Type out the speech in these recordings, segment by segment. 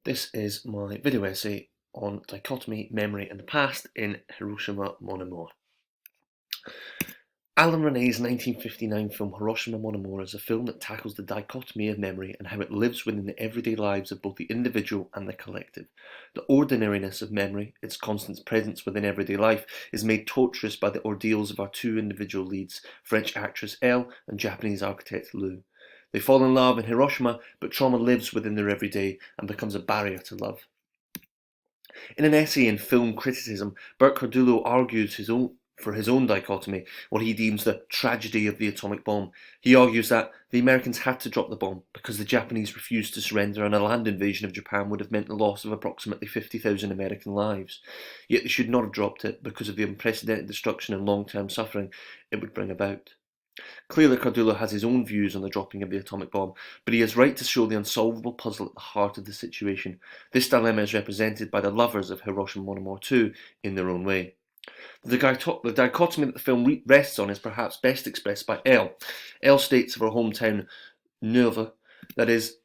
This is my video essay on dichotomy, memory and the past in Hiroshima, Amour. Alan Rene's 1959 film Hiroshima, Amour is a film that tackles the dichotomy of memory and how it lives within the everyday lives of both the individual and the collective. The ordinariness of memory, its constant presence within everyday life, is made torturous by the ordeals of our two individual leads, French actress Elle and Japanese architect Lou. They fall in love in Hiroshima, but trauma lives within their everyday and becomes a barrier to love. In an essay in film criticism, Bert Cardullo argues for his own dichotomy, what he deems the tragedy of the atomic bomb. He argues that the Americans had to drop the bomb because the Japanese refused to surrender, and a land invasion of Japan would have meant the loss of approximately 50,000 American lives. Yet they should not have dropped it because of the unprecedented destruction and long-term suffering it would bring about. Clearly, Cardullo has his own views on the dropping of the atomic bomb, but he is right to show the unsolvable puzzle at the heart of the situation. This dilemma is represented by the lovers of Hiroshima Mon Amour 2 in their own way. The dichotomy that the film rests on is perhaps best expressed by Elle. Elle states of her hometown, Neuve, that it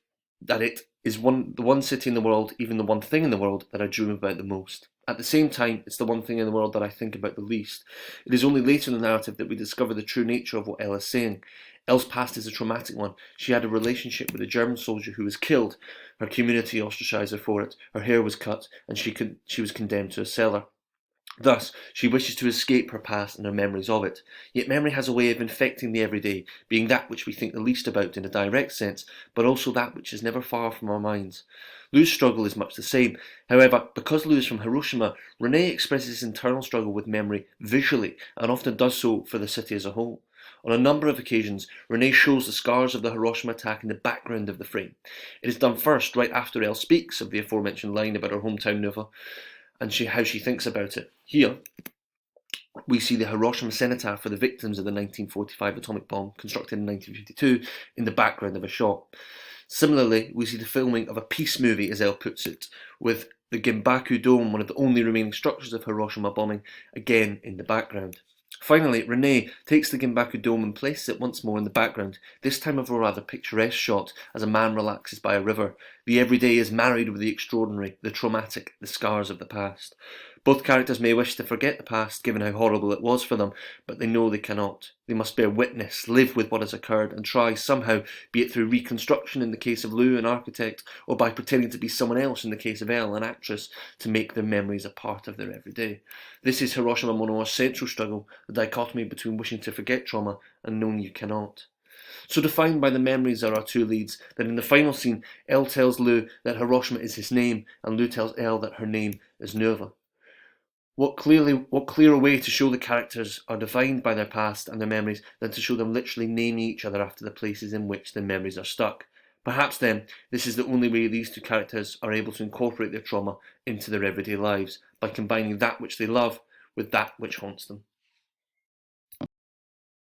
is the one city in the world, even the one thing in the world, that I dream about the most. At the same time, it's the one thing in the world that I think about the least. It is only later in the narrative that we discover the true nature of what Elle is saying. Elle's past is a traumatic one. She had a relationship with a German soldier who was killed. Her community ostracised her for it. Her hair was cut, and she was condemned to a cellar. Thus, she wishes to escape her past and her memories of it. Yet memory has a way of infecting the everyday, being that which we think the least about in a direct sense, but also that which is never far from our minds. Lou's struggle is much the same. However, because Lou is from Hiroshima, Rene expresses his internal struggle with memory visually, and often does so for the city as a whole. On a number of occasions, Rene shows the scars of the Hiroshima attack in the background of the frame. It is done first, right after Elle speaks of the aforementioned line about her hometown Neuve, and how she thinks about it. Here, we see the Hiroshima cenotaph for the victims of the 1945 atomic bomb, constructed in 1952, in the background of a shot. Similarly, we see the filming of a peace movie, as Elle puts it, with the Gimbaku Dome, one of the only remaining structures of Hiroshima bombing, again in the background. Finally, Rene takes the Gimbaku Dome and places it once more in the background, this time of a rather picturesque shot as a man relaxes by a river. The everyday is married with the extraordinary, the traumatic, the scars of the past. Both characters may wish to forget the past, given how horrible it was for them, but they know they cannot. They must bear witness, live with what has occurred, and try somehow, be it through reconstruction in the case of Lou, an architect, or by pretending to be someone else in the case of Elle, an actress, to make their memories a part of their everyday. This is Hiroshima Mon Amour's central struggle, the dichotomy between wishing to forget trauma and knowing you cannot. So defined by the memories are our two leads, that in the final scene, Elle tells Lou that Hiroshima is his name, and Lou tells Elle that her name is Neuve. What clearer way to show the characters are defined by their past and their memories than to show them literally naming each other after the places in which their memories are stuck? Perhaps then, this is the only way these two characters are able to incorporate their trauma into their everyday lives, by combining that which they love with that which haunts them.